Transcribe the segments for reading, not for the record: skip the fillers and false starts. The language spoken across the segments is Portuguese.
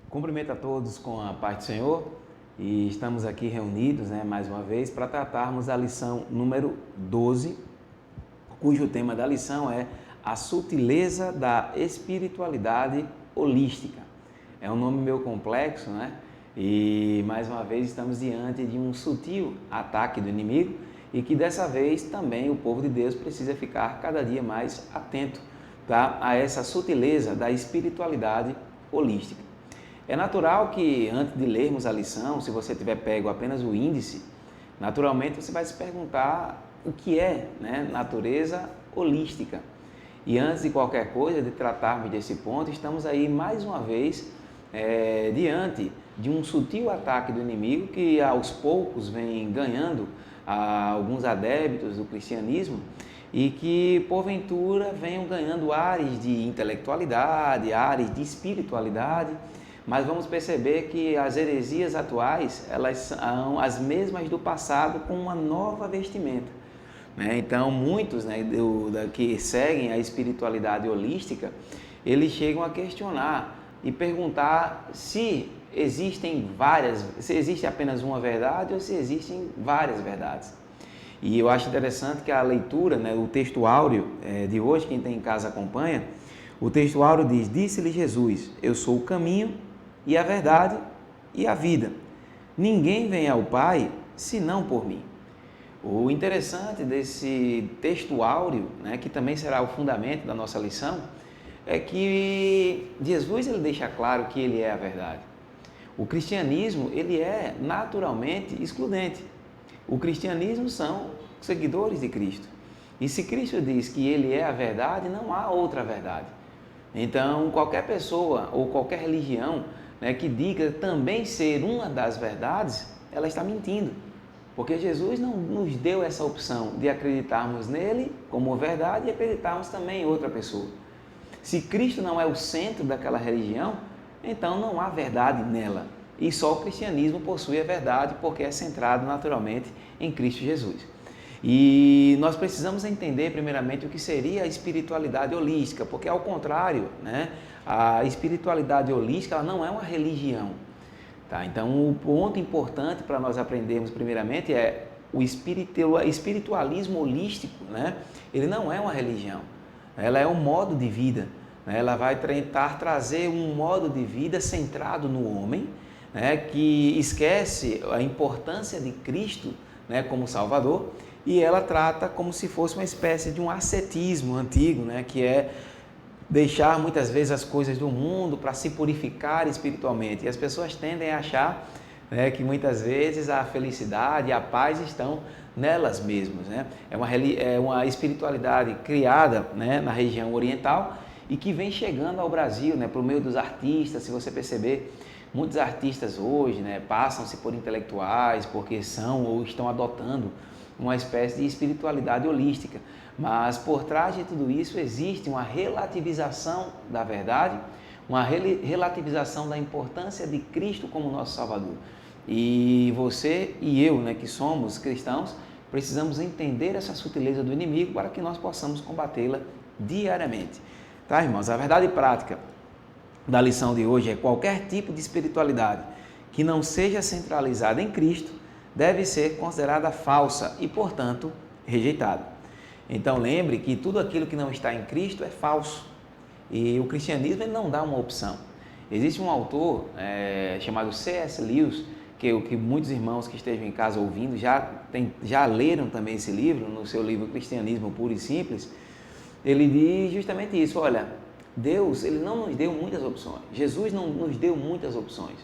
Cumprimento a todos com a paz do Senhor e estamos aqui reunidos, mais uma vez, para tratarmos a lição número 12, cujo tema da lição é a sutileza da espiritualidade holística. É um nome meio complexo, E mais uma vez estamos diante de um sutil ataque do inimigo e que dessa vez também o povo de Deus precisa ficar cada dia mais atento, a essa sutileza da espiritualidade holística. É natural que antes de lermos a lição, se você tiver pego apenas o índice, naturalmente você vai se perguntar o que é, natureza holística. E antes de qualquer coisa, de tratarmos desse ponto, estamos aí mais uma vez diante de um sutil ataque do inimigo que aos poucos vem ganhando alguns adeptos do cristianismo e que porventura venham ganhando ares de intelectualidade, ares de espiritualidade, mas vamos perceber que as heresias atuais elas são as mesmas do passado com uma nova vestimenta. Então muitos que seguem a espiritualidade holística, eles chegam a questionar e perguntar se existe apenas uma verdade ou se existem várias verdades. E eu acho interessante que a leitura, o texto áureo de hoje, quem tem em casa acompanha, o texto áureo diz: disse-lhe Jesus, eu sou o caminho e a verdade e a vida. Ninguém vem ao Pai senão por mim. O interessante desse texto áureo, que também será o fundamento da nossa lição, é que Jesus ele deixa claro que ele é a verdade. O cristianismo ele é naturalmente excludente. O cristianismo são seguidores de Cristo. E se Cristo diz que ele é a verdade, não há outra verdade. Então, qualquer pessoa ou qualquer religião que diga também ser uma das verdades, ela está mentindo. Porque Jesus não nos deu essa opção de acreditarmos nele como verdade e acreditarmos também em outra pessoa. Se Cristo não é o centro daquela religião, então não há verdade nela. E só o cristianismo possui a verdade porque é centrado naturalmente em Cristo Jesus. E nós precisamos entender primeiramente o que seria a espiritualidade holística, porque ao contrário, a espiritualidade holística ela não é uma religião. Então o ponto importante para nós aprendermos primeiramente é o espiritualismo holístico, ele não é uma religião, ela é um modo de vida. Ela vai tentar trazer um modo de vida centrado no homem, que esquece a importância de Cristo como Salvador, e ela trata como se fosse uma espécie de um ascetismo antigo, que é deixar muitas vezes as coisas do mundo para se purificar espiritualmente. E as pessoas tendem a achar que muitas vezes a felicidade e a paz estão nelas mesmas. É uma espiritualidade criada na região oriental e que vem chegando ao Brasil, por meio dos artistas. Se você perceber, muitos artistas hoje passam-se por intelectuais porque são ou estão adotando uma espécie de espiritualidade holística. Mas por trás de tudo isso existe uma relativização da verdade, uma relativização da importância de Cristo como nosso Salvador. E você e eu, que somos cristãos, precisamos entender essa sutileza do inimigo para que nós possamos combatê-la diariamente. Tá, irmãos? A verdade prática da lição de hoje é: qualquer tipo de espiritualidade que não seja centralizada em Cristo deve ser considerada falsa e, portanto, rejeitada. Então lembre que tudo aquilo que não está em Cristo é falso. E o cristianismo ele não dá uma opção. Existe um autor chamado C.S. Lewis, que muitos irmãos que estejam em casa ouvindo já leram também esse livro, no seu livro Cristianismo Puro e Simples. Ele diz justamente isso: olha, Deus ele não nos deu muitas opções, Jesus não nos deu muitas opções.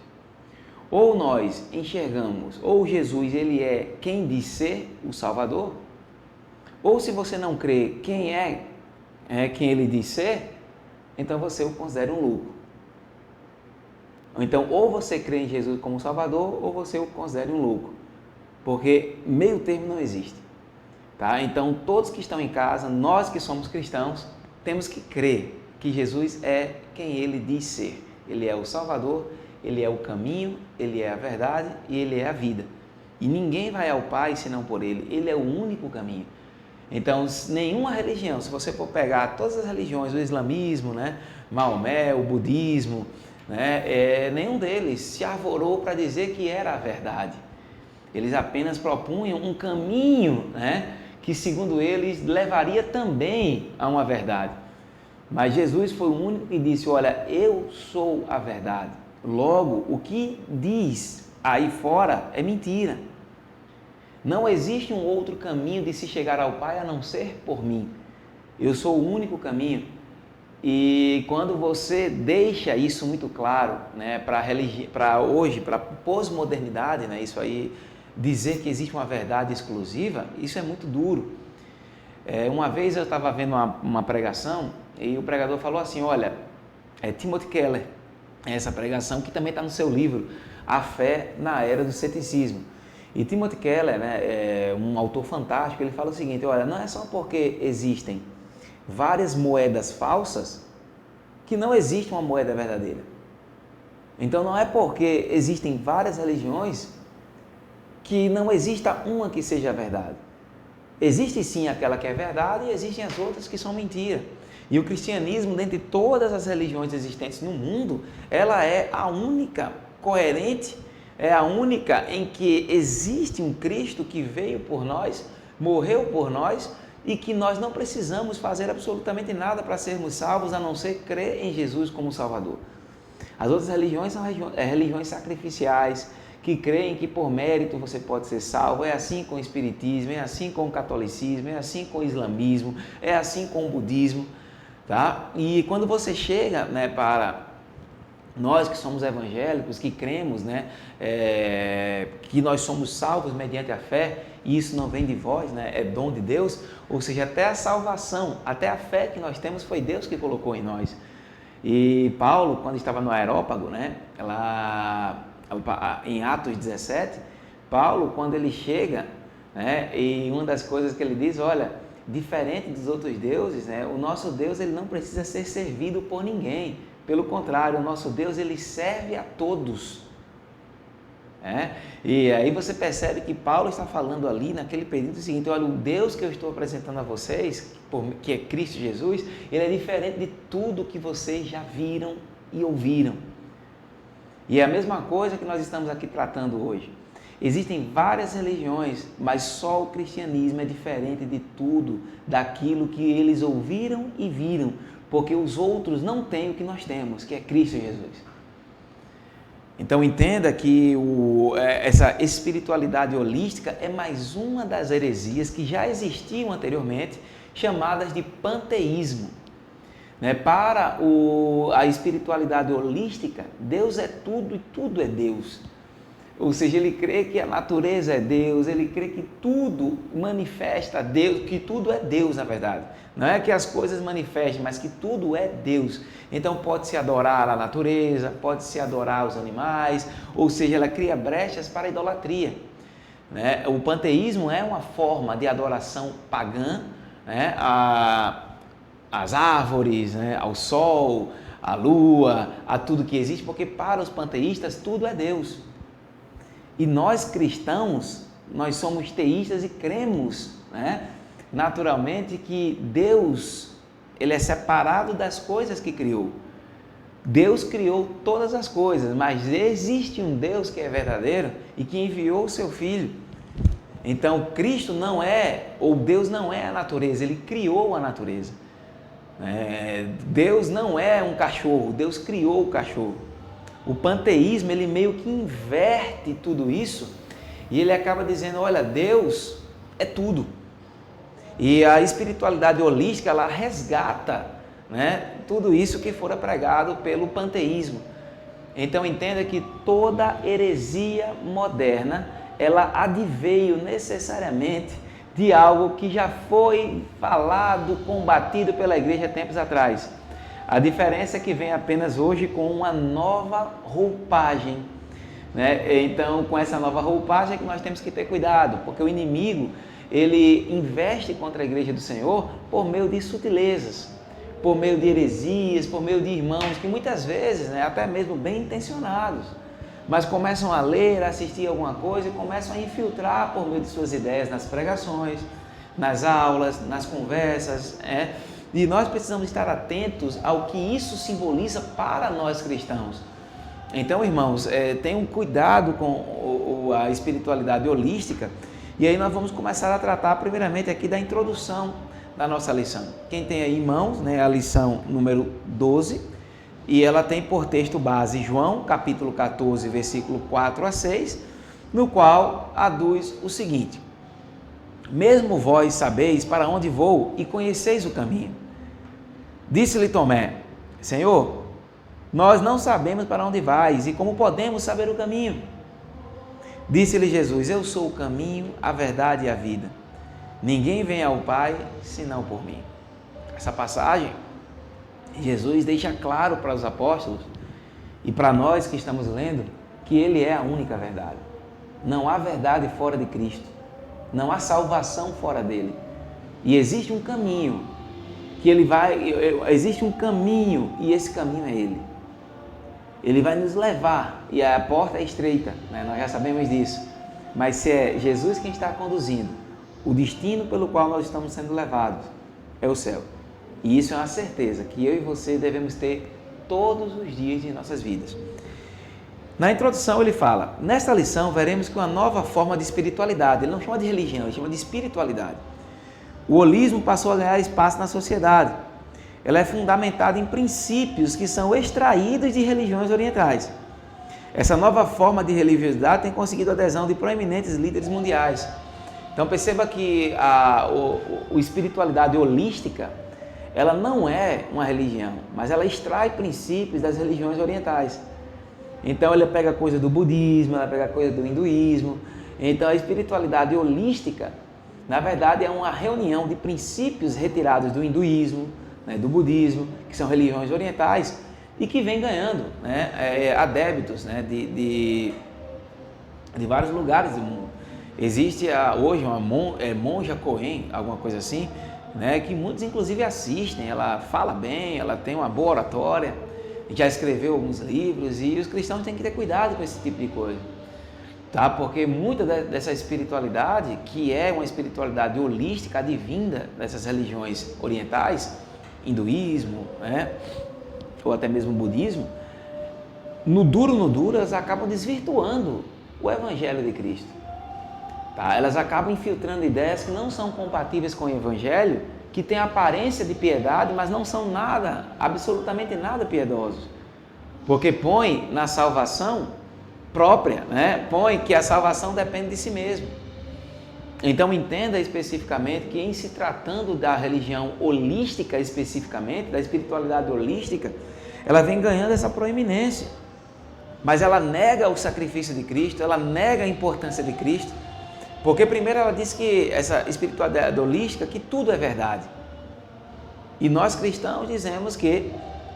Ou nós enxergamos, ou Jesus ele é quem diz ser o Salvador, ou se você não crê quem é quem ele diz ser, então você o considera um louco. Então, ou você crê em Jesus como Salvador, ou você o considera um louco, porque meio termo não existe. Então, todos que estão em casa, nós que somos cristãos, temos que crer que Jesus é quem ele diz ser. Ele é o Salvador, ele é o caminho, ele é a verdade e ele é a vida. E ninguém vai ao Pai senão por ele. Ele é o único caminho. Então, nenhuma religião, se você for pegar todas as religiões, o islamismo, Maomé, o budismo, né, nenhum deles se arvorou para dizer que era a verdade. Eles apenas propunham um caminho, né, que, segundo eles, levaria também a uma verdade. Mas Jesus foi o único que disse: olha, eu sou a verdade. Logo, o que diz aí fora é mentira. Não existe um outro caminho de se chegar ao Pai a não ser por mim. Eu sou o único caminho. E quando você deixa isso muito claro, né, para hoje, para a pós-modernidade, né, isso aí, dizer que existe uma verdade exclusiva, isso é muito duro. Uma vez eu estava vendo uma pregação e o pregador falou assim: olha, Timothy Keller, essa pregação que também está no seu livro, A Fé na Era do Ceticismo. E Timothy Keller, né, é um autor fantástico, ele fala o seguinte: olha, não é só porque existem várias moedas falsas que não existe uma moeda verdadeira. Então não é porque existem várias religiões que não exista uma que seja verdade. Existe sim aquela que é verdade e existem as outras que são mentira. E o cristianismo, dentre todas as religiões existentes no mundo, ela é a única coerente, é a única em que existe um Cristo que veio por nós, morreu por nós e que nós não precisamos fazer absolutamente nada para sermos salvos, a não ser crer em Jesus como Salvador. As outras religiões são religiões sacrificiais, que creem que por mérito você pode ser salvo. É assim com o espiritismo, é assim com o catolicismo, é assim com o islamismo, é assim com o budismo, tá? E quando você chega, né, para nós que somos evangélicos, que cremos, né, que nós somos salvos mediante a fé, e isso não vem de vós, né, é dom de Deus, ou seja, até a salvação, até a fé que nós temos foi Deus que colocou em nós. E Paulo, quando estava no Areópago, né, em Atos 17, Paulo, quando ele chega, né, e uma das coisas que ele diz: olha, diferente dos outros deuses, né, o nosso Deus, ele não precisa ser servido por ninguém. Pelo contrário, o nosso Deus, ele serve a todos. E aí você percebe que Paulo está falando ali naquele período seguinte: olha, o Deus que eu estou apresentando a vocês, que é Cristo Jesus, ele é diferente de tudo que vocês já viram e ouviram. E é a mesma coisa que nós estamos aqui tratando hoje. Existem várias religiões, mas só o cristianismo é diferente de tudo daquilo que eles ouviram e viram, porque os outros não têm o que nós temos, que é Cristo Jesus. Então entenda que essa espiritualidade holística é mais uma das heresias que já existiam anteriormente, chamadas de panteísmo. Para a espiritualidade holística, Deus é tudo e tudo é Deus. Ou seja, ele crê que a natureza é Deus, ele crê que tudo manifesta Deus, que tudo é Deus, na verdade. Não é que as coisas manifestem, mas que tudo é Deus. Então pode-se adorar a natureza, pode-se adorar os animais, ou seja, ela cria brechas para a idolatria. O panteísmo é uma forma de adoração pagã, às árvores, ao sol, à lua, a tudo que existe, porque para os panteístas tudo é Deus. E nós cristãos, nós somos teístas e cremos, naturalmente, que Deus, ele é separado das coisas que criou. Deus criou todas as coisas, mas existe um Deus que é verdadeiro e que enviou o seu Filho. Então, Cristo não é, ou Deus não é a natureza, ele criou a natureza. Deus não é um cachorro, Deus criou o cachorro. O panteísmo, ele meio que inverte tudo isso e ele acaba dizendo: olha, Deus é tudo. E a espiritualidade holística, ela resgata, tudo isso que fora pregado pelo panteísmo. Então entenda que toda heresia moderna, ela adveio necessariamente de algo que já foi falado, combatido pela igreja tempos atrás. A diferença é que vem apenas hoje com uma nova roupagem. Então, com essa nova roupagem é que nós temos que ter cuidado, porque o inimigo, ele investe contra a igreja do Senhor por meio de sutilezas, por meio de heresias, por meio de irmãos que muitas vezes, até mesmo bem intencionados, mas começam a ler, a assistir alguma coisa e começam a infiltrar por meio de suas ideias nas pregações, nas aulas, nas conversas, E nós precisamos estar atentos ao que isso simboliza para nós cristãos. Então, irmãos, tenham cuidado com a espiritualidade holística. E aí nós vamos começar a tratar primeiramente aqui da introdução da nossa lição. Quem tem aí em mãos, né, a lição número 12, e ela tem por texto base João, capítulo 14, versículo 4 a 6, no qual aduz o seguinte: mesmo vós sabeis para onde vou e conheceis o caminho. Disse-lhe Tomé: Senhor, nós não sabemos para onde vais e como podemos saber o caminho? Disse-lhe Jesus: eu sou o caminho, a verdade e a vida. Ninguém vem ao Pai senão por mim. Essa passagem, Jesus deixa claro para os apóstolos e para nós que estamos lendo que Ele é a única verdade. Não há verdade fora de Cristo. Não há salvação fora dele. E existe um caminho que Ele vai, existe um caminho e esse caminho é Ele. Ele vai nos levar e a porta é estreita, né? Nós já sabemos disso. Mas se é Jesus quem está conduzindo, o destino pelo qual nós estamos sendo levados é o céu. E isso é uma certeza que eu e você devemos ter todos os dias de nossas vidas. Na introdução ele fala: nesta lição veremos que uma nova forma de espiritualidade, ele não chama de religião, ele chama de espiritualidade. O holismo passou a ganhar espaço na sociedade. Ela é fundamentada em princípios que são extraídos de religiões orientais. Essa nova forma de religiosidade tem conseguido a adesão de proeminentes líderes mundiais. Então perceba que a espiritualidade holística, ela não é uma religião, mas ela extrai princípios das religiões orientais. Então ela pega coisa do budismo, ela pega coisa do hinduísmo. Então a espiritualidade holística, na verdade, é uma reunião de princípios retirados do hinduísmo, né, do budismo, que são religiões orientais, e que vem ganhando, né, adeptos, né, de vários lugares do mundo. Existe hoje uma monja Cohen, alguma coisa assim, né, que muitos inclusive assistem. Ela fala bem, ela tem uma boa oratória, já escreveu alguns livros, e os cristãos têm que ter cuidado com esse tipo de coisa, tá? Porque muita dessa espiritualidade, que é uma espiritualidade holística, advinda dessas religiões orientais, hinduísmo, né, ou até mesmo budismo, no duro, elas acabam desvirtuando o Evangelho de Cristo. Tá? Elas acabam infiltrando ideias que não são compatíveis com o Evangelho, que tem aparência de piedade, mas não são nada, absolutamente nada piedosos. Porque põe na salvação própria, né? Põe que a salvação depende de si mesmo. Então entenda especificamente que, em se tratando da religião holística especificamente, da espiritualidade holística, ela vem ganhando essa proeminência. Mas ela nega o sacrifício de Cristo, ela nega a importância de Cristo, porque primeiro ela diz que essa espiritualidade holística, que tudo é verdade. E nós cristãos dizemos que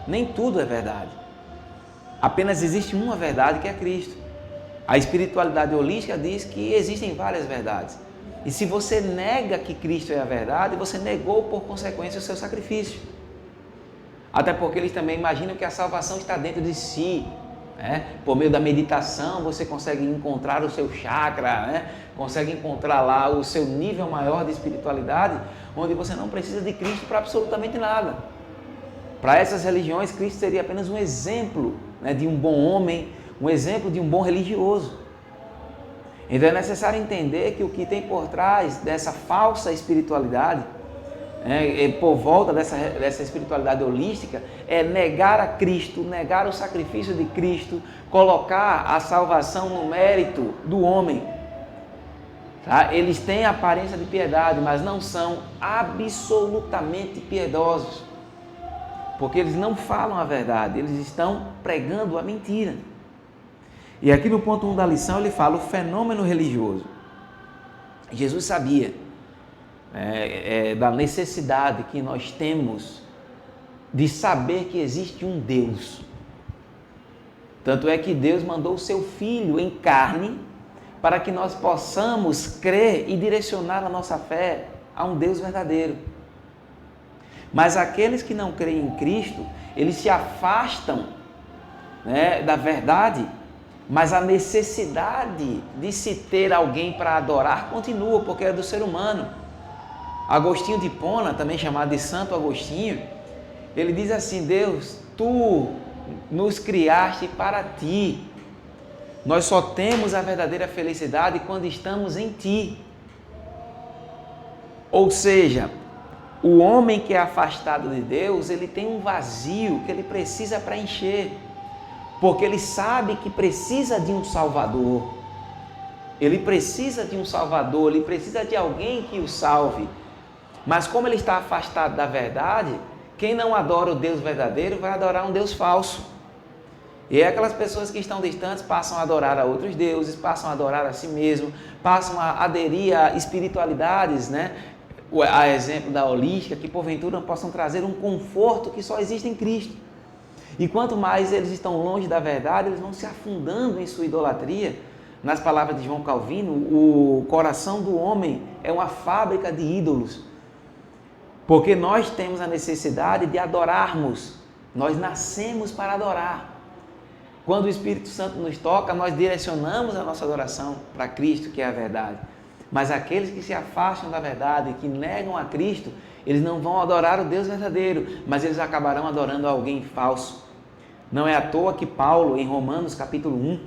nem tudo é verdade. Apenas existe uma verdade, que é Cristo. A espiritualidade holística diz que existem várias verdades. E se você nega que Cristo é a verdade, você negou por consequência o seu sacrifício. Até porque eles também imaginam que a salvação está dentro de si, né? Por meio da meditação você consegue encontrar o seu chakra, né? Consegue encontrar lá o seu nível maior de espiritualidade, onde você não precisa de Cristo para absolutamente nada. Para essas religiões, Cristo seria apenas um exemplo, né, de um bom homem, um exemplo de um bom religioso. Então é necessário entender que o que tem por trás dessa falsa espiritualidade, por volta dessa espiritualidade holística, é negar a Cristo, negar o sacrifício de Cristo, colocar a salvação no mérito do homem. Tá? Eles têm a aparência de piedade, mas não são absolutamente piedosos, porque eles não falam a verdade, eles estão pregando a mentira. E aqui no ponto 1 da lição ele fala o fenômeno religioso. Jesus sabia da necessidade que nós temos de saber que existe um Deus. Tanto é que Deus mandou o seu Filho em carne para que nós possamos crer e direcionar a nossa fé a um Deus verdadeiro. Mas aqueles que não creem em Cristo, eles se afastam, né, da verdade, mas a necessidade de se ter alguém para adorar continua, porque é do ser humano. Agostinho de Hipona, também chamado de Santo Agostinho, ele diz assim: Deus, tu nos criaste para ti. Nós só temos a verdadeira felicidade quando estamos em ti. Ou seja, o homem que é afastado de Deus, ele tem um vazio que ele precisa preencher, porque ele sabe que precisa de um Salvador. Ele precisa de um Salvador, ele precisa de alguém que o salve. Mas como ele está afastado da verdade, quem não adora o Deus verdadeiro vai adorar um Deus falso. E aquelas pessoas que estão distantes passam a adorar a outros deuses, passam a adorar a si mesmo, passam a aderir a espiritualidades, né? A exemplo da holística, que porventura possam trazer um conforto que só existe em Cristo. E quanto mais eles estão longe da verdade, eles vão se afundando em sua idolatria. Nas palavras de João Calvino, o coração do homem é uma fábrica de ídolos. Porque nós temos a necessidade de adorarmos. Nós nascemos para adorar. Quando o Espírito Santo nos toca, nós direcionamos a nossa adoração para Cristo, que é a verdade. Mas aqueles que se afastam da verdade, que negam a Cristo, eles não vão adorar o Deus verdadeiro, mas eles acabarão adorando alguém falso. Não é à toa que Paulo, em Romanos capítulo 1,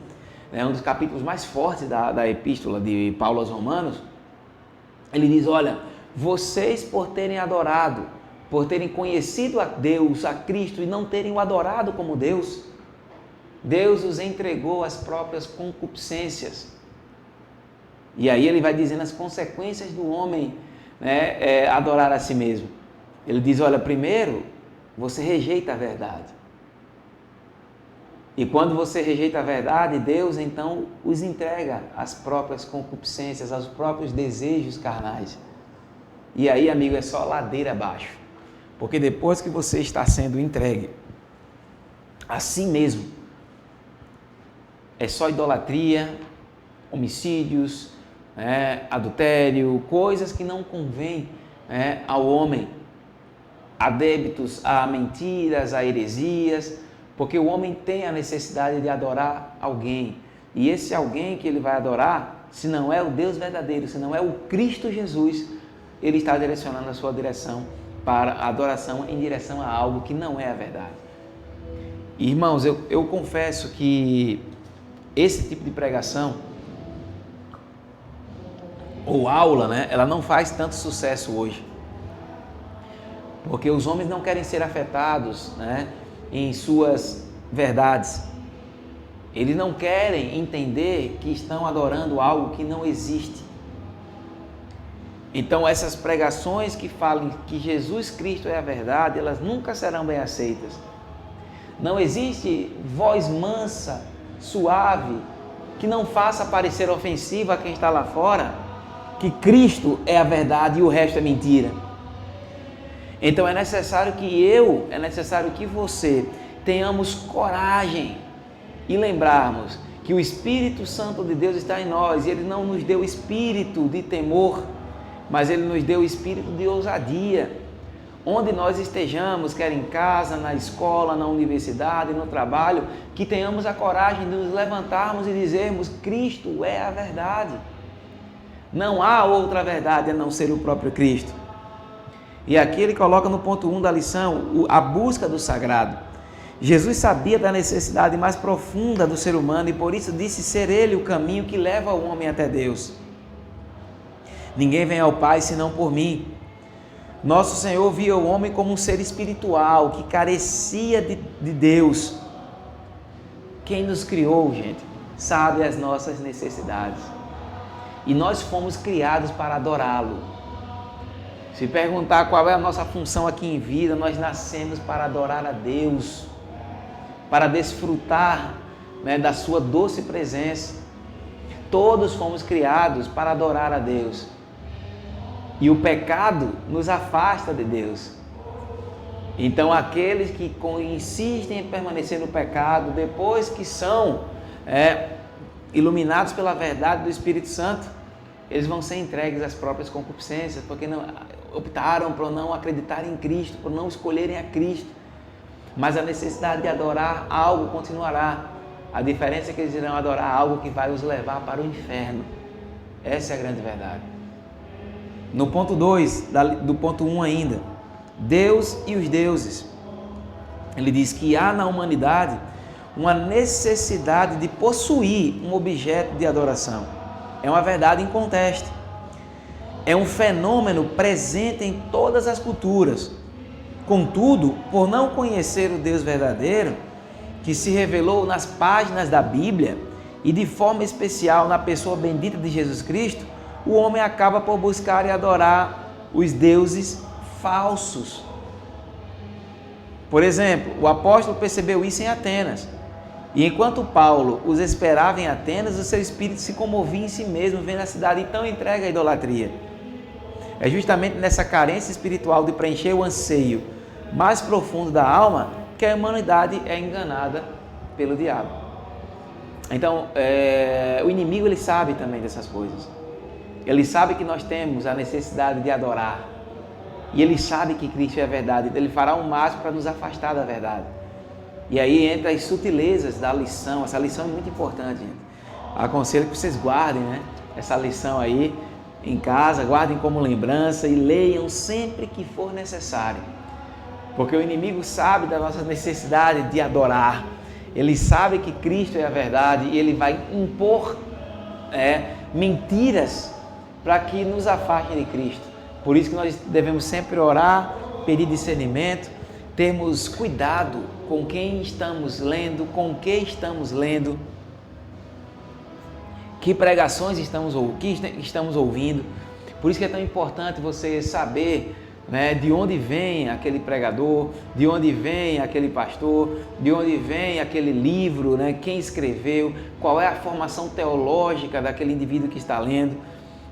é um dos capítulos mais fortes da epístola de Paulo aos Romanos, ele diz, olha, vocês por terem adorado, por terem conhecido a Deus, a Cristo, e não terem o adorado como Deus, Deus os entregou às próprias concupiscências. E aí ele vai dizendo as consequências do homem, né, adorar a si mesmo. Ele diz, olha, primeiro, você rejeita a verdade. E quando você rejeita a verdade, Deus então os entrega às próprias concupiscências, aos próprios desejos carnais. E aí, amigo, é só ladeira abaixo. Porque depois que você está sendo entregue a si mesmo, é só idolatria, homicídios, adultério, coisas que não convêm ao homem, a débitos, a mentiras, a heresias, porque o homem tem a necessidade de adorar alguém, e esse alguém que ele vai adorar, se não é o Deus verdadeiro, se não é o Cristo Jesus, ele está direcionando a sua direção para a adoração em direção a algo que não é a verdade. Irmãos, eu confesso que esse tipo de pregação ou aula, né, ela não faz tanto sucesso hoje, porque os homens não querem ser afetados, né, em suas verdades. Eles não querem entender que estão adorando algo que não existe. Então essas pregações que falam que Jesus Cristo é a verdade, elas nunca serão bem aceitas. Não existe voz mansa, suave, que não faça parecer ofensiva a quem está lá fora, que Cristo é a verdade e o resto é mentira. Então é necessário que você tenhamos coragem e lembrarmos que o Espírito Santo de Deus está em nós, e Ele não nos deu espírito de temor, mas Ele nos deu espírito de ousadia. Onde nós estejamos, quer em casa, na escola, na universidade, no trabalho, que tenhamos a coragem de nos levantarmos e dizermos, Cristo é a verdade. Não há outra verdade a não ser o próprio Cristo. E aqui ele coloca no ponto 1 da lição, a busca do sagrado. Jesus sabia da necessidade mais profunda do ser humano e por isso disse ser Ele o caminho que leva o homem até Deus. Ninguém vem ao Pai senão por mim. Nosso Senhor via o homem como um ser espiritual que carecia de Deus. Quem nos criou, gente, sabe as nossas necessidades. E nós fomos criados para adorá-lo. Se perguntar qual é a nossa função aqui em vida, nós nascemos para adorar a Deus, para desfrutar, né, da sua doce presença. Todos fomos criados para adorar a Deus. E o pecado nos afasta de Deus. Então aqueles que insistem em permanecer no pecado, depois que são iluminados pela verdade do Espírito Santo, eles vão ser entregues às próprias concupiscências, porque não optaram por não acreditar em Cristo, por não escolherem a Cristo. Mas a necessidade de adorar algo continuará. A diferença é que eles irão adorar algo que vai os levar para o inferno. Essa é a grande verdade. No ponto 2, do ponto 1 ainda, Deus e os deuses. Ele diz que há na humanidade uma necessidade de possuir um objeto de adoração. É uma verdade inconteste. É um fenômeno presente em todas as culturas. Contudo, por não conhecer o Deus verdadeiro, que se revelou nas páginas da Bíblia e de forma especial na pessoa bendita de Jesus Cristo, o homem acaba por buscar e adorar os deuses falsos. Por exemplo, o apóstolo percebeu isso em Atenas. E enquanto Paulo os esperava em Atenas, o seu espírito se comovia em si mesmo, vendo a cidade tão entregue à idolatria. É justamente nessa carência espiritual de preencher o anseio mais profundo da alma que a humanidade é enganada pelo diabo. Então, o inimigo ele sabe também dessas coisas. Ele sabe que nós temos a necessidade de adorar. E ele sabe que Cristo é a verdade. Então ele fará o máximo para nos afastar da verdade. E aí entra as sutilezas da lição. Essa lição é muito importante, gente. Aconselho que vocês guardem, né, essa lição aí em casa, guardem como lembrança e leiam sempre que for necessário. Porque o inimigo sabe da nossa necessidade de adorar. Ele sabe que Cristo é a verdade e ele vai impor mentiras para que nos afastem de Cristo. Por isso que nós devemos sempre orar, pedir discernimento, termos cuidado com quem estamos lendo, com o que estamos lendo, que pregações estamos ouvindo. Por isso que é tão importante você saber, né, de onde vem aquele pregador, de onde vem aquele pastor, de onde vem aquele livro, né, quem escreveu, qual é a formação teológica daquele indivíduo que está lendo.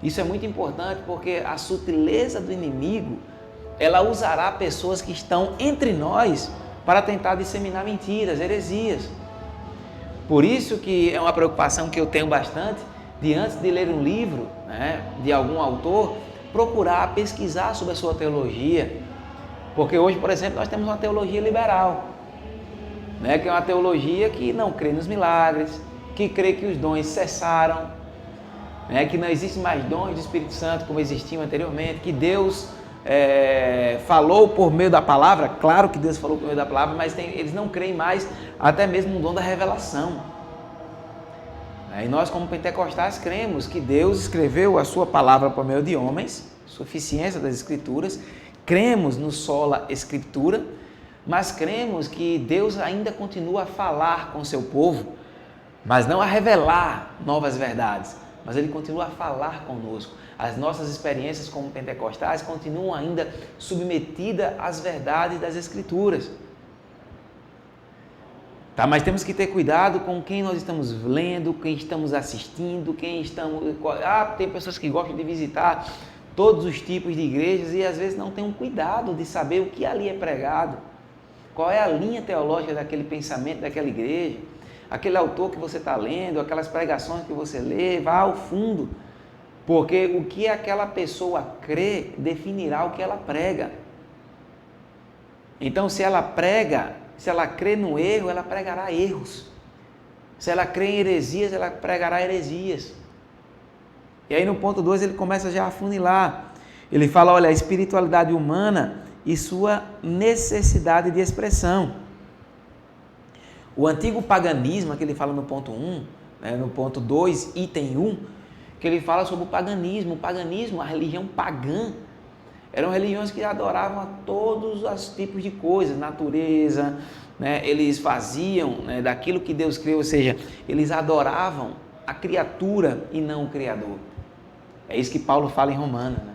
Isso é muito importante porque a sutileza do inimigo, ela usará pessoas que estão entre nós para tentar disseminar mentiras, heresias. Por isso que é uma preocupação que eu tenho bastante de antes de ler um livro, né, de algum autor, procurar pesquisar sobre a sua teologia. Porque hoje, por exemplo, nós temos uma teologia liberal, né, que é uma teologia que não crê nos milagres, que crê que os dons cessaram, né, que não existem mais dons do Espírito Santo como existiam anteriormente, que Deus falou por meio da palavra. Claro que Deus falou por meio da palavra, mas eles não creem mais até mesmo no dom da revelação. E nós, como pentecostais, cremos que Deus escreveu a sua palavra por meio de homens, suficiência das Escrituras, cremos no sola Escritura, mas cremos que Deus ainda continua a falar com o seu povo, mas não a revelar novas verdades, mas Ele continua a falar conosco. As nossas experiências como pentecostais continuam ainda submetidas às verdades das Escrituras. Tá, mas temos que ter cuidado com quem nós estamos lendo, quem estamos assistindo, tem pessoas que gostam de visitar todos os tipos de igrejas e às vezes não tem um cuidado de saber o que ali é pregado, qual é a linha teológica daquele pensamento daquela igreja, aquele autor que você está lendo, aquelas pregações que você lê, vá ao fundo, porque o que aquela pessoa crê definirá o que ela prega. Então, se ela crê no erro, ela pregará erros. Se ela crê em heresias, ela pregará heresias. E aí no ponto 2 ele começa já a afunilar. Ele fala, olha, a espiritualidade humana e sua necessidade de expressão. O antigo paganismo, que ele fala no ponto 1, no ponto 2, item 1, que ele fala sobre o paganismo. O paganismo, a religião pagã, eram religiões que adoravam a todos os tipos de coisas, natureza, né? Eles faziam, né, daquilo que Deus criou, ou seja, eles adoravam a criatura e não o Criador. É isso que Paulo fala em Romanos, né?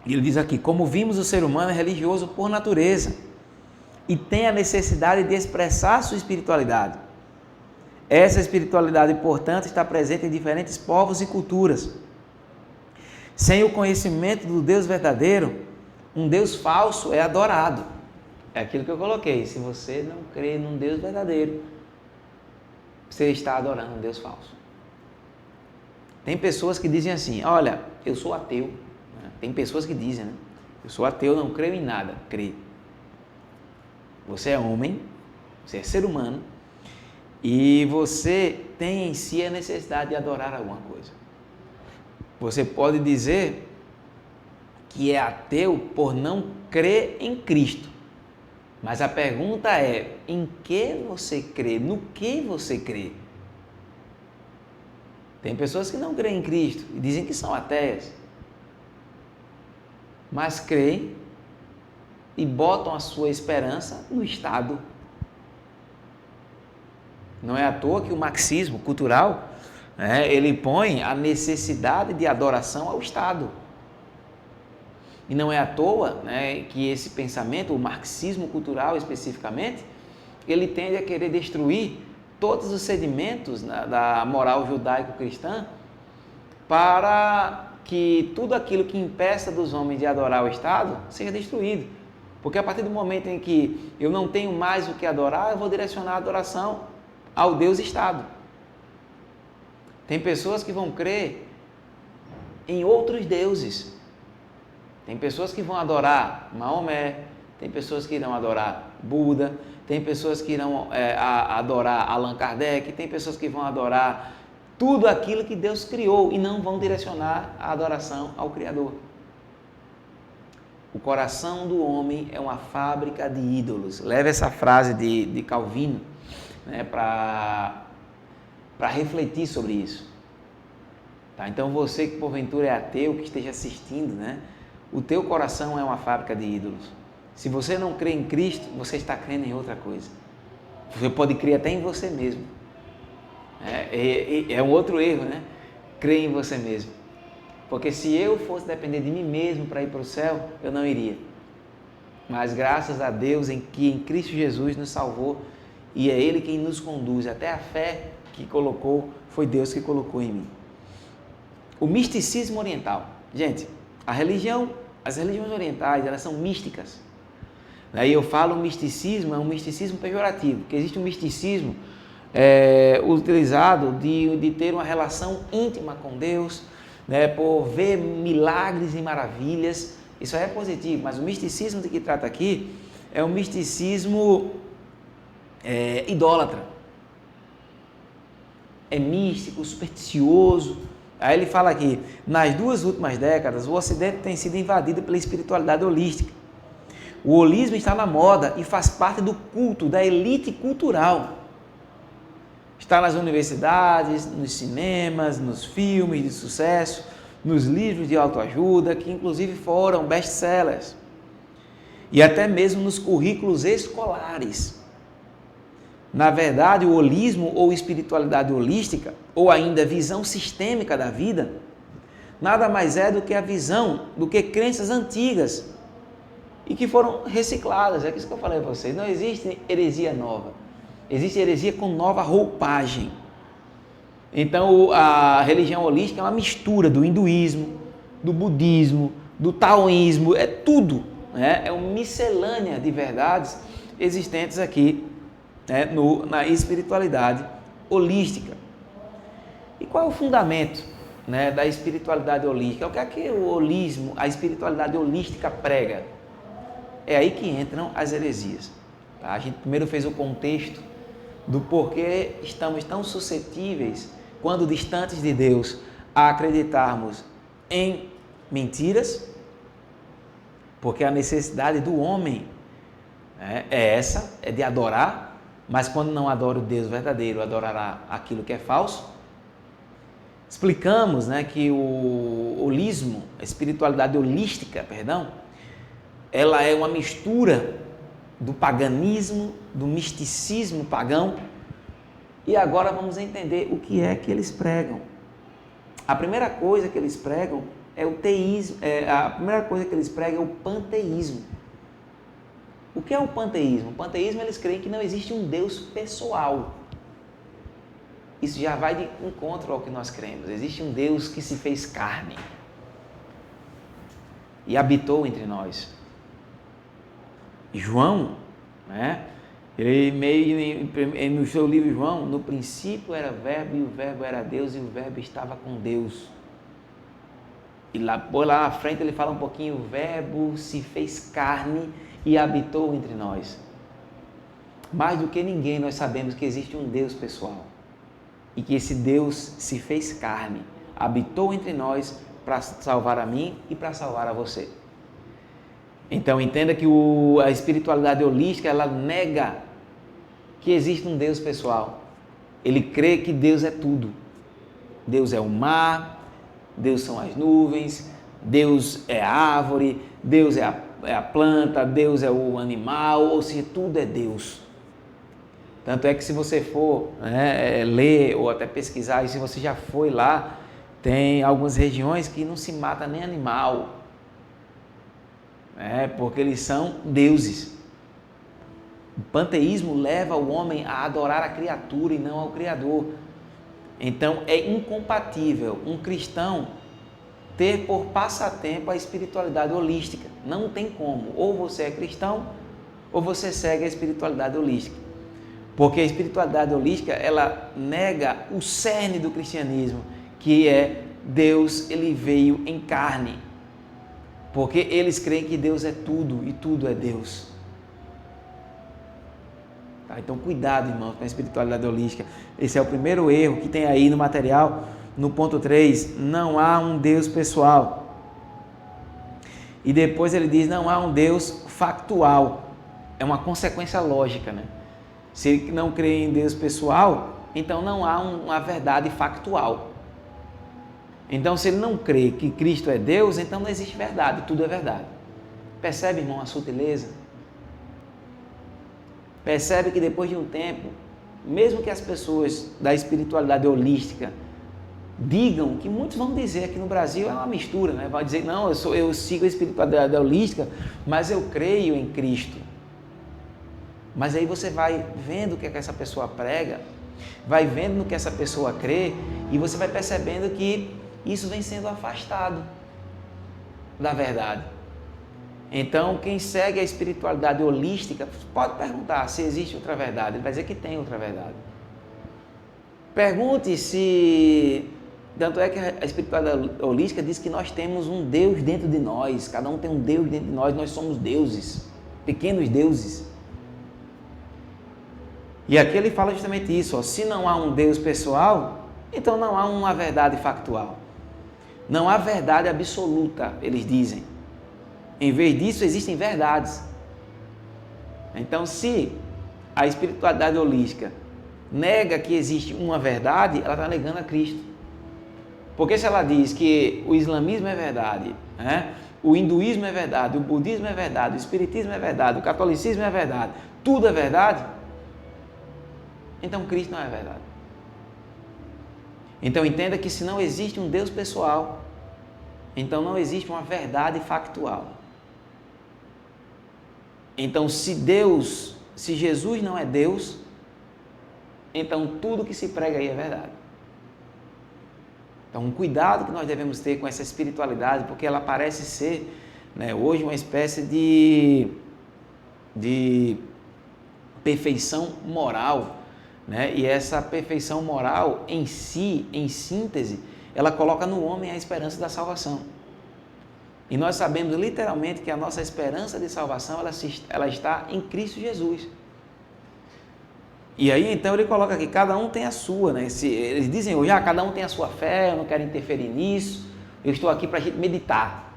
Ele diz aqui, como vimos, o ser humano é religioso por natureza e tem a necessidade de expressar sua espiritualidade. Essa espiritualidade, portanto, está presente em diferentes povos e culturas. Sem o conhecimento do Deus verdadeiro, um Deus falso é adorado. É aquilo que eu coloquei. Se você não crê num Deus verdadeiro, você está adorando um Deus falso. Tem pessoas que dizem assim, olha, eu sou ateu. Tem pessoas que dizem, né? Eu sou ateu, não creio em nada. Crê. Você é homem, você é ser humano, e você tem em si a necessidade de adorar alguma coisa. Você pode dizer que é ateu por não crer em Cristo, Mas a pergunta é, em que você crê? No que você crê? Tem pessoas que não creem em Cristo e dizem que são ateias, mas creem e botam a sua esperança no Estado. Não é à toa que o marxismo cultural, ele põe a necessidade de adoração ao Estado. E não é à toa, que esse pensamento, o marxismo cultural especificamente, ele tende a querer destruir todos os sedimentos da moral judaico-cristã para que tudo aquilo que impeça dos homens de adorar o Estado seja destruído. Porque a partir do momento em que eu não tenho mais o que adorar, eu vou direcionar a adoração ao Deus Estado. Tem pessoas que vão crer em outros deuses. Tem pessoas que vão adorar Maomé, tem pessoas que irão adorar Buda, tem pessoas que irão adorar Allan Kardec, tem pessoas que vão adorar tudo aquilo que Deus criou e não vão direcionar a adoração ao Criador. O coração do homem é uma fábrica de ídolos. Leve essa frase de Calvino, para refletir sobre isso. Tá? Então você que porventura é ateu, que esteja assistindo, o teu coração é uma fábrica de ídolos. Se você não crê em Cristo, você está crendo em outra coisa. Você pode crer até em você mesmo. É um outro erro, Crer em você mesmo. Porque se eu fosse depender de mim mesmo para ir para o céu, eu não iria. Mas graças a Deus em Cristo Jesus nos salvou e é Ele quem nos conduz. Até a fé que colocou, foi Deus que colocou em mim. O misticismo oriental. Gente, as religiões orientais, elas são místicas. Aí eu falo misticismo, é um misticismo pejorativo, porque existe um misticismo utilizado de ter uma relação íntima com Deus, por ver milagres e maravilhas. Isso aí é positivo, mas o misticismo de que trata aqui é um misticismo idólatra. É místico, supersticioso. Aí ele fala aqui, nas 2 últimas décadas, o Ocidente tem sido invadido pela espiritualidade holística. O holismo está na moda e faz parte do culto, da elite cultural. Está nas universidades, nos cinemas, nos filmes de sucesso, nos livros de autoajuda, que inclusive foram best-sellers. E até mesmo nos currículos escolares. Na verdade, o holismo ou espiritualidade holística, ou ainda visão sistêmica da vida, nada mais é do que a visão, do que crenças antigas e que foram recicladas. É isso que eu falei para vocês. Não existe heresia nova. Existe heresia com nova roupagem. Então, a religião holística é uma mistura do hinduísmo, do budismo, do taoísmo, é tudo. É uma miscelânea de verdades existentes aqui na espiritualidade holística. E qual é o fundamento da espiritualidade holística? O que é que o holismo, a espiritualidade holística prega? É aí que entram as heresias. Tá? A gente primeiro fez o contexto do porquê estamos tão suscetíveis, quando distantes de Deus, a acreditarmos em mentiras, porque a necessidade do homem é de adorar, mas quando não adora o Deus verdadeiro, adorará aquilo que é falso. Explicamos que o holismo, a espiritualidade holística, ela é uma mistura do paganismo, do misticismo pagão. E agora vamos entender o que é que eles pregam. A primeira coisa que eles pregam é o teísmo, a primeira coisa que eles pregam é o panteísmo. O que é o panteísmo? O panteísmo, eles creem que não existe um Deus pessoal. Isso já vai de encontro ao que nós cremos. Existe um Deus que se fez carne e habitou entre nós. João, ele no seu livro João, no princípio era verbo e o verbo era Deus e o verbo estava com Deus. E lá na frente ele fala um pouquinho, o verbo se fez carne e habitou entre nós. Mais do que ninguém nós sabemos que existe um Deus pessoal e que esse Deus se fez carne, habitou entre nós para salvar a mim e para salvar a você. Então entenda que a espiritualidade holística, ela nega que existe um Deus pessoal. Ele crê que Deus é tudo. Deus é o mar, Deus são as nuvens, Deus é a árvore, Deus é a planta, Deus é o animal, ou seja, tudo é Deus. Tanto é que se você for ler ou até pesquisar, e se você já foi lá, tem algumas regiões que não se mata nem animal, porque eles são deuses. O panteísmo leva o homem a adorar a criatura e não ao Criador. Então é incompatível um cristão ter por passatempo a espiritualidade holística. Não tem como. Ou você é cristão, ou você segue a espiritualidade holística. Porque a espiritualidade holística, ela nega o cerne do cristianismo, que é Deus, ele veio em carne. Porque eles creem que Deus é tudo e tudo é Deus. Tá? Então, cuidado, irmãos, com a espiritualidade holística. Esse é o primeiro erro que tem aí no material. No ponto 3, não há um Deus pessoal. E depois ele diz, não há um Deus factual. É uma consequência lógica, né? Se ele não crê em Deus pessoal, então não há uma verdade factual. Então, se ele não crê que Cristo é Deus, então não existe verdade, tudo é verdade. Percebe, irmão, a sutileza? Percebe que depois de um tempo, mesmo que as pessoas da espiritualidade holística digam, que muitos vão dizer aqui no Brasil, é uma mistura, né? Vai dizer, não, eu sigo a espiritualidade holística, mas eu creio em Cristo. Mas aí você vai vendo o que essa pessoa prega, vai vendo no que essa pessoa crê, e você vai percebendo que isso vem sendo afastado da verdade. Então, quem segue a espiritualidade holística, pode perguntar se existe outra verdade. Ele vai dizer que tem outra verdade. Pergunte se... Tanto é que a espiritualidade holística diz que nós temos um Deus dentro de nós. Cada um tem um Deus dentro de nós. Nós somos deuses, pequenos deuses. E aqui ele fala justamente isso. Se não há um Deus pessoal, então não há uma verdade factual. Não há verdade absoluta, eles dizem. Em vez disso, existem verdades. Então, se a espiritualidade holística nega que existe uma verdade, ela está negando a Cristo. Porque se ela diz que o islamismo é verdade, o hinduísmo é verdade, o budismo é verdade, o espiritismo é verdade, o catolicismo é verdade, tudo é verdade, então Cristo não é verdade. Então entenda que se não existe um Deus pessoal, então não existe uma verdade factual. Então se Jesus não é Deus, então tudo que se prega aí é verdade. Então um cuidado que nós devemos ter com essa espiritualidade, porque ela parece ser, hoje uma espécie de perfeição moral, e essa perfeição moral em si, em síntese, ela coloca no homem a esperança da salvação. E nós sabemos literalmente que a nossa esperança de salvação, ela está em Cristo Jesus. E aí então ele coloca aqui, cada um tem a sua, eles dizem hoje, cada um tem a sua fé, eu não quero interferir nisso, eu estou aqui para a gente meditar.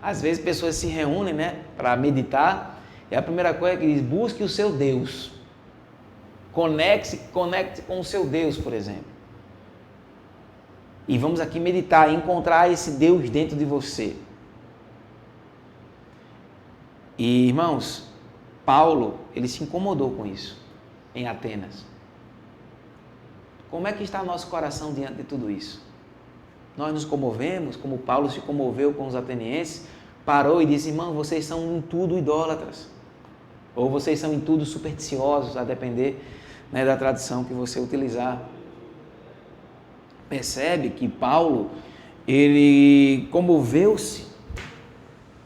Às vezes pessoas se reúnem, para meditar, e a primeira coisa que diz, busque o seu Deus. Conecte com o seu Deus, por exemplo. E vamos aqui meditar, encontrar esse Deus dentro de você. E, irmãos, Paulo, ele se incomodou com isso, em Atenas. Como é que está nosso coração diante de tudo isso? Nós nos comovemos, como Paulo se comoveu com os atenienses, parou e disse, irmão, vocês são em tudo idólatras. Ou vocês são em tudo supersticiosos, a depender da tradição que você utilizar. Percebe que Paulo, ele comoveu-se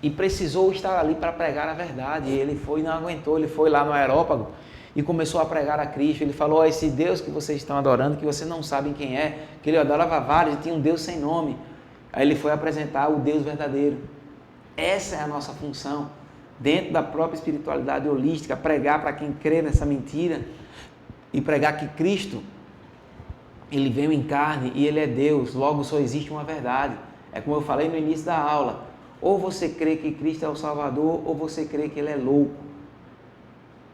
e precisou estar ali para pregar a verdade. Ele foi e não aguentou, ele foi lá no Areópago e começou a pregar a Cristo. Ele falou, esse Deus que vocês estão adorando, que vocês não sabem quem é, que ele adorava vários e tinha um Deus sem nome. Aí ele foi apresentar o Deus verdadeiro. Essa é a nossa função, dentro da própria espiritualidade holística, pregar para quem crê nessa mentira e pregar que Cristo, ele veio em carne e ele é Deus, logo só existe uma verdade. É como eu falei no início da aula, Ou você crê que Cristo é o Salvador, ou você crê que Ele é louco,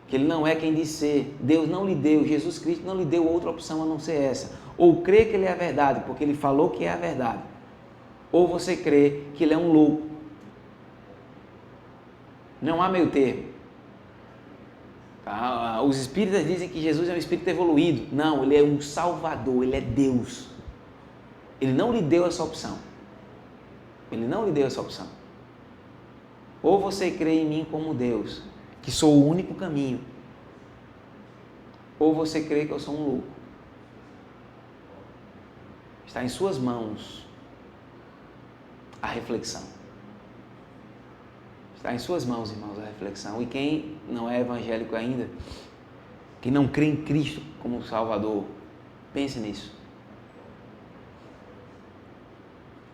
que Ele não é quem diz ser. Deus não lhe deu, Jesus Cristo não lhe deu outra opção a não ser essa. Ou crê que Ele é a verdade, porque Ele falou que é a verdade. Ou você crê que Ele é um louco. Não há meio termo. Tá? Os espíritas dizem que Jesus é um espírito evoluído. Não, Ele é um Salvador, Ele é Deus. Ele não lhe deu essa opção. Ele não lhe deu essa opção. Ou você crê em mim como Deus, que sou o único caminho, ou você crê que eu sou um louco. Está em suas mãos a reflexão. Está em suas mãos, irmãos, a reflexão. E quem não é evangélico ainda, que não crê em Cristo como Salvador, pense nisso.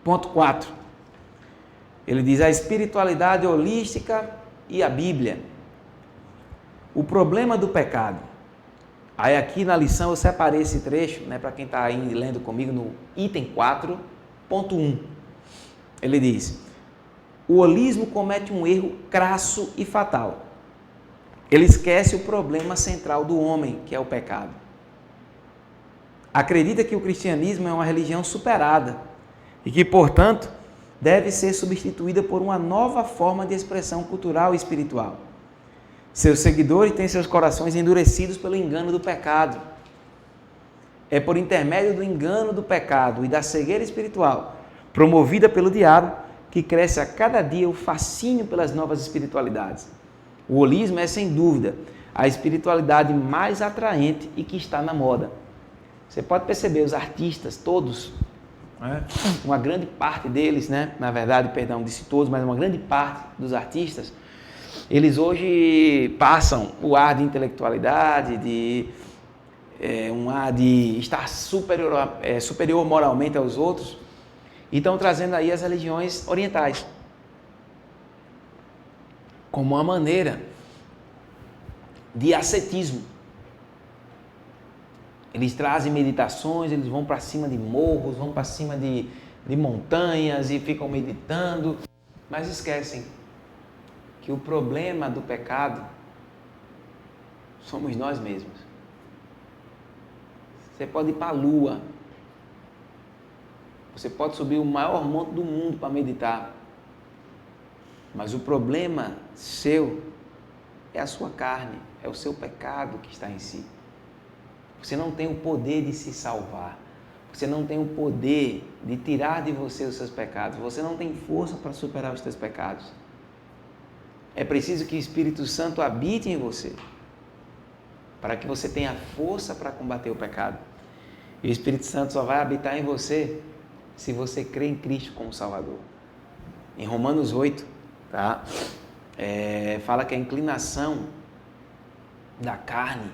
Ponto 4. Ele diz a espiritualidade holística e a Bíblia. O problema do pecado. Aí aqui na lição eu separei esse trecho, né, para quem está aí lendo comigo no item 4.1. Ele diz: o holismo comete um erro crasso e fatal. Ele esquece o problema central do homem, que é o pecado. Acredita que o cristianismo é uma religião superada e que, portanto, deve ser substituída por uma nova forma de expressão cultural e espiritual. Seus seguidores têm seus corações endurecidos pelo engano do pecado. É por intermédio do engano do pecado e da cegueira espiritual, promovida pelo diabo, que cresce a cada dia o fascínio pelas novas espiritualidades. O holismo é, sem dúvida, a espiritualidade mais atraente e que está na moda. Você pode perceber, os artistas, todos, uma grande parte deles, né? Na verdade, perdão, disse todos, mas uma grande parte dos artistas, eles hoje passam o ar de intelectualidade, um ar de estar superior moralmente aos outros, e estão trazendo aí as religiões orientais como uma maneira de ascetismo. Eles trazem meditações, eles vão para cima de morros, vão para cima de montanhas e ficam meditando, mas esquecem que o problema do pecado somos nós mesmos. Você pode ir para a lua, você pode subir o maior monte do mundo para meditar, mas o problema seu é a sua carne, é o seu pecado que está em si. Você não tem o poder de se salvar. Você não tem o poder de tirar de você os seus pecados. Você não tem força para superar os seus pecados. É preciso que o Espírito Santo habite em você, para que você tenha força para combater o pecado. E o Espírito Santo só vai habitar em você se você crê em Cristo como Salvador. Em Romanos 8, tá? Fala que a inclinação da carne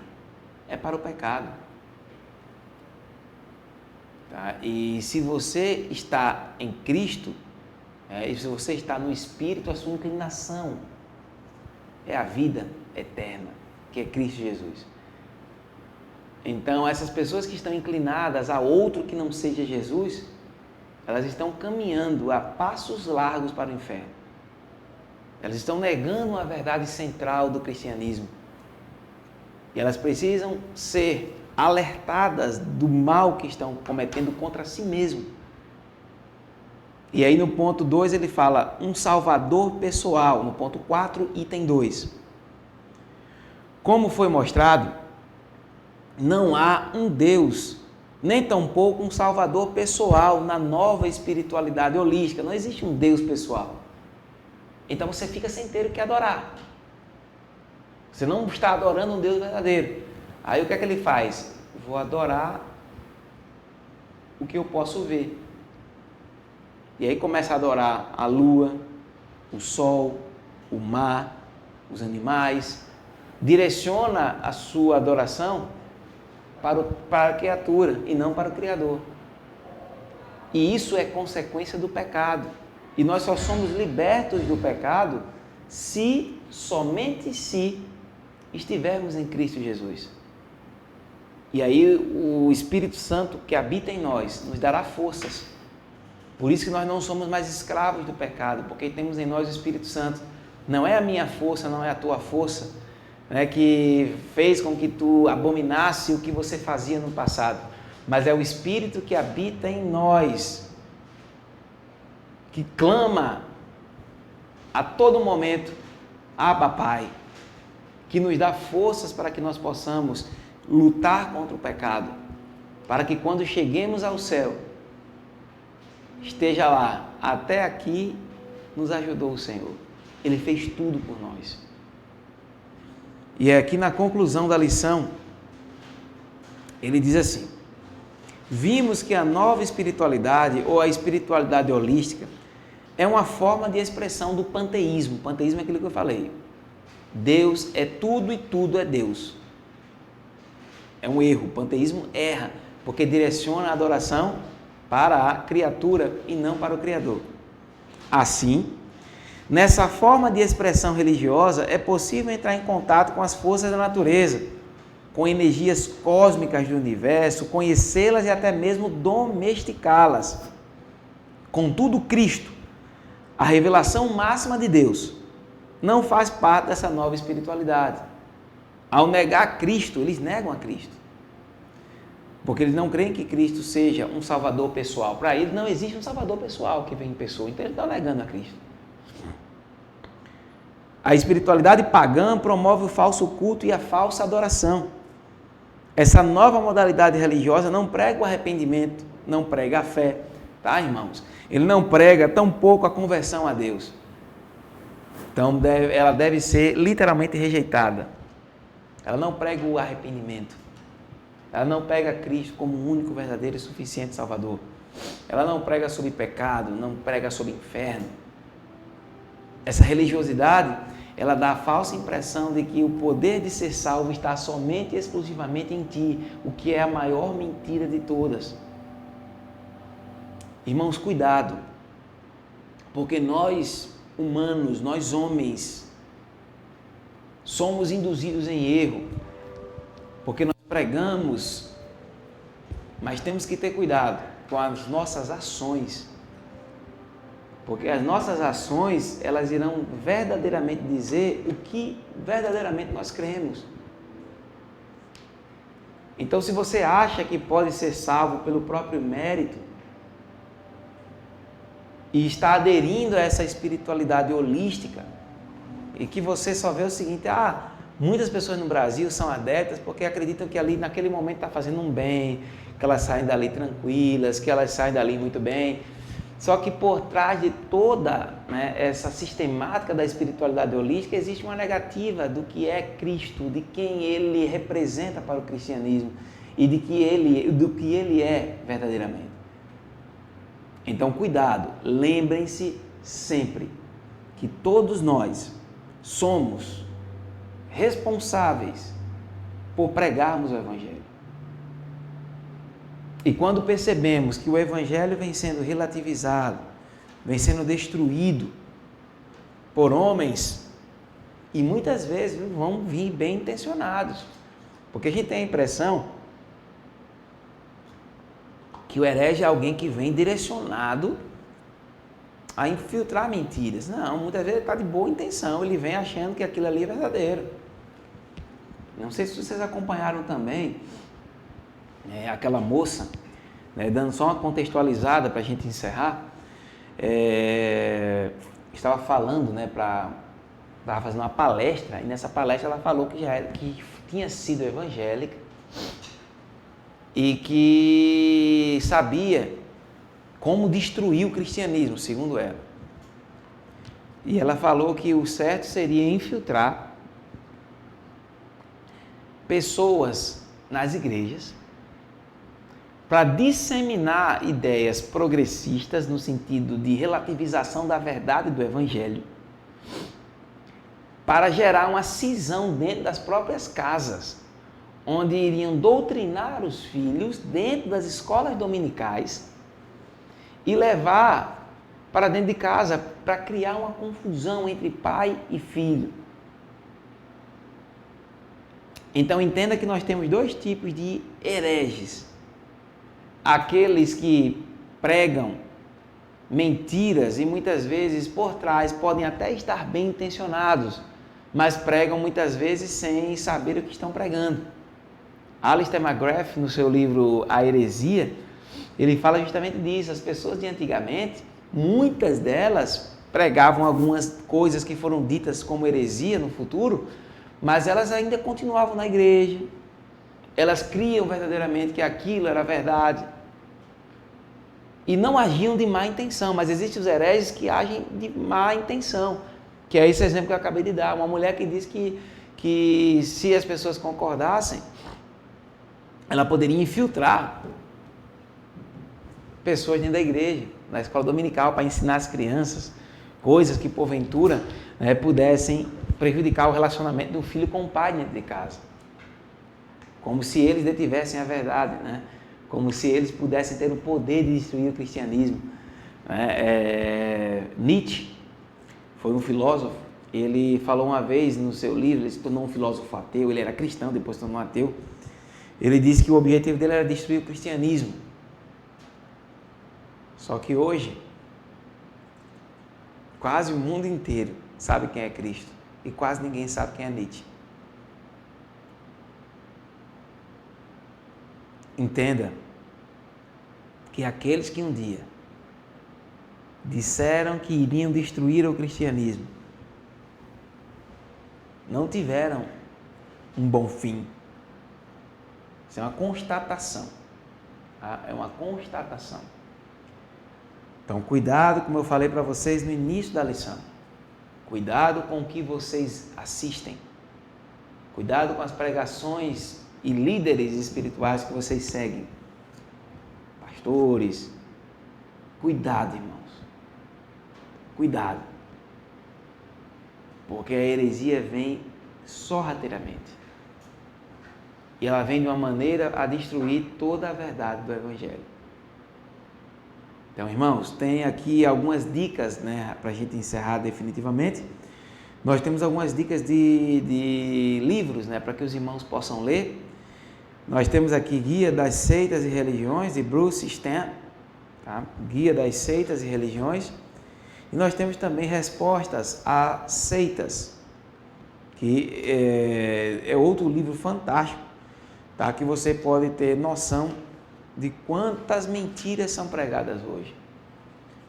é para o pecado. Tá? E se você está em Cristo, e se você está no Espírito, a sua inclinação é a vida eterna, que é Cristo Jesus. Então, essas pessoas que estão inclinadas a outro que não seja Jesus, elas estão caminhando a passos largos para o inferno. Elas estão negando a verdade central do cristianismo. E elas precisam ser alertadas do mal que estão cometendo contra si mesmo. E aí no ponto 2 ele fala um salvador pessoal, no ponto 4, item 2. Como foi mostrado, não há um Deus, nem tampouco um salvador pessoal na nova espiritualidade holística. Não existe um Deus pessoal. Então você fica sem ter o que adorar. Você não está adorando um Deus verdadeiro. Aí o que é que ele faz? Vou adorar o que eu posso ver. E aí começa a adorar a lua, o sol, o mar, os animais. Direciona a sua adoração para a criatura e não para o Criador. E isso é consequência do pecado. E nós só somos libertos do pecado somente se estivermos em Cristo Jesus. E aí o Espírito Santo que habita em nós nos dará forças Por isso que nós não somos mais escravos do pecado, porque temos em nós o Espírito Santo. Não é a minha força, não é a tua força, né, que fez com que tu abominasse o que você fazia no passado, mas é o Espírito que habita em nós, que clama a todo momento, Abba, Pai, que nos dá forças para que nós possamos lutar contra o pecado, para que quando cheguemos ao céu, esteja lá, até aqui nos ajudou o Senhor. Ele fez tudo por nós. E é aqui na conclusão da lição, ele diz assim: vimos que a nova espiritualidade, ou a espiritualidade holística, é uma forma de expressão do panteísmo. Panteísmo é aquilo que eu falei. Deus é tudo e tudo é Deus. É um erro. O panteísmo erra, porque direciona a adoração para a criatura e não para o Criador. Assim, nessa forma de expressão religiosa, é possível entrar em contato com as forças da natureza, com energias cósmicas do universo, conhecê-las e até mesmo domesticá-las. Contudo, Cristo, a revelação máxima de Deus, não faz parte dessa nova espiritualidade. Ao negar Cristo, eles negam a Cristo. Porque eles não creem que Cristo seja um salvador pessoal. Para eles não existe um salvador pessoal que vem em pessoa. Então eles estão negando a Cristo. A espiritualidade pagã promove o falso culto e a falsa adoração. Essa nova modalidade religiosa não prega o arrependimento, não prega a fé, tá, irmãos? Ele não prega tampouco a conversão a Deus. Então ela deve ser literalmente rejeitada. Ela não prega o arrependimento. Ela não prega Cristo como o único, verdadeiro e suficiente Salvador. Ela não prega sobre pecado, não prega sobre inferno. Essa religiosidade, ela dá a falsa impressão de que o poder de ser salvo está somente e exclusivamente em ti, o que é a maior mentira de todas. Irmãos, cuidado, porque nós humanos, nós homens, somos induzidos em erro, porque nós pregamos, mas temos que ter cuidado com as nossas ações, porque as nossas ações, elas irão verdadeiramente dizer o que verdadeiramente nós cremos. Então, se você acha que pode ser salvo pelo próprio mérito e está aderindo a essa espiritualidade holística, e que você só vê o seguinte: muitas pessoas no Brasil são adeptas porque acreditam que ali naquele momento está fazendo um bem, que elas saem dali tranquilas, que elas saem dali muito bem. Só que por trás de toda, essa sistemática da espiritualidade holística existe uma negativa do que é Cristo, de quem Ele representa para o cristianismo e do que Ele é verdadeiramente. Então, cuidado, lembrem-se sempre que todos nós somos responsáveis por pregarmos o Evangelho. E quando percebemos que o Evangelho vem sendo relativizado, vem sendo destruído por homens, e muitas vezes vão vir bem intencionados, porque a gente tem a impressão que o herege é alguém que vem direcionado a infiltrar mentiras. Não, muitas vezes ele está de boa intenção, ele vem achando que aquilo ali é verdadeiro. Não sei se vocês acompanharam também aquela moça, dando só uma contextualizada para a gente encerrar, estava falando, estava fazendo uma palestra, e nessa palestra ela falou que tinha sido evangélica e que sabia como destruir o cristianismo, segundo ela. E ela falou que o certo seria infiltrar pessoas nas igrejas para disseminar ideias progressistas no sentido de relativização da verdade do Evangelho, para gerar uma cisão dentro das próprias casas, onde iriam doutrinar os filhos dentro das escolas dominicais e levar para dentro de casa para criar uma confusão entre pai e filho. Então entenda que nós temos dois tipos de hereges: aqueles que pregam mentiras e muitas vezes por trás podem até estar bem intencionados, mas pregam muitas vezes sem saber o que estão pregando. Alistair McGrath, no seu livro A Heresia, ele fala justamente disso. As pessoas de antigamente, muitas delas pregavam algumas coisas que foram ditas como heresia no futuro, mas elas ainda continuavam na igreja, elas criam verdadeiramente que aquilo era verdade e não agiam de má intenção. Mas existem os hereges que agem de má intenção, que é esse exemplo que eu acabei de dar. Uma mulher que diz que se as pessoas concordassem, ela poderia infiltrar pessoas dentro da igreja, na escola dominical, para ensinar as crianças coisas que porventura pudessem prejudicar o relacionamento do filho com o pai dentro de casa. Como se eles detivessem a verdade, né? Como se eles pudessem ter o poder de destruir o cristianismo. Nietzsche foi um filósofo. Ele falou uma vez no seu livro, ele se tornou um filósofo ateu, ele era cristão, depois se tornou ateu. Ele disse que o objetivo dele era destruir o cristianismo. Só que hoje, quase o mundo inteiro sabe quem é Cristo e quase ninguém sabe quem é Nietzsche. Entenda que aqueles que um dia disseram que iriam destruir o cristianismo não tiveram um bom fim. Isso é uma constatação. Tá? É uma constatação. Então, cuidado, como eu falei para vocês no início da lição. Cuidado com o que vocês assistem. Cuidado com as pregações e líderes espirituais que vocês seguem. Pastores. Cuidado, irmãos. Cuidado. Porque a heresia vem sorrateiramente. E ela vem de uma maneira a destruir toda a verdade do Evangelho. Então, irmãos, tem aqui algumas dicas, para a gente encerrar definitivamente. Nós temos algumas dicas de livros, para que os irmãos possam ler. Nós temos aqui Guia das Seitas e Religiões, de Bruce Stan, tá? Guia das Seitas e Religiões. E nós temos também Respostas a Seitas, que é outro livro fantástico, tá? Que você pode ter noção de quantas mentiras são pregadas hoje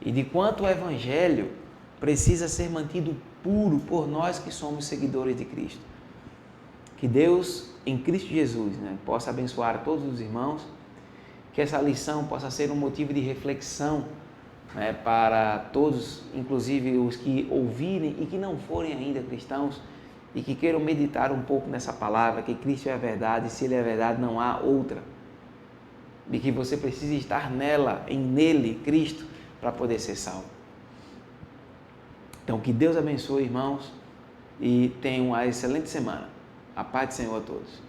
e de quanto o Evangelho precisa ser mantido puro por nós que somos seguidores de Cristo. Que Deus, em Cristo Jesus, possa abençoar todos os irmãos, que essa lição possa ser um motivo de reflexão para todos, inclusive os que ouvirem e que não forem ainda cristãos e que queiram meditar um pouco nessa palavra, que Cristo é a verdade e se Ele é a verdade não há outra. De que você precisa estar nele, Cristo, para poder ser salvo. Então, que Deus abençoe, irmãos, e tenham uma excelente semana. A paz do Senhor a todos.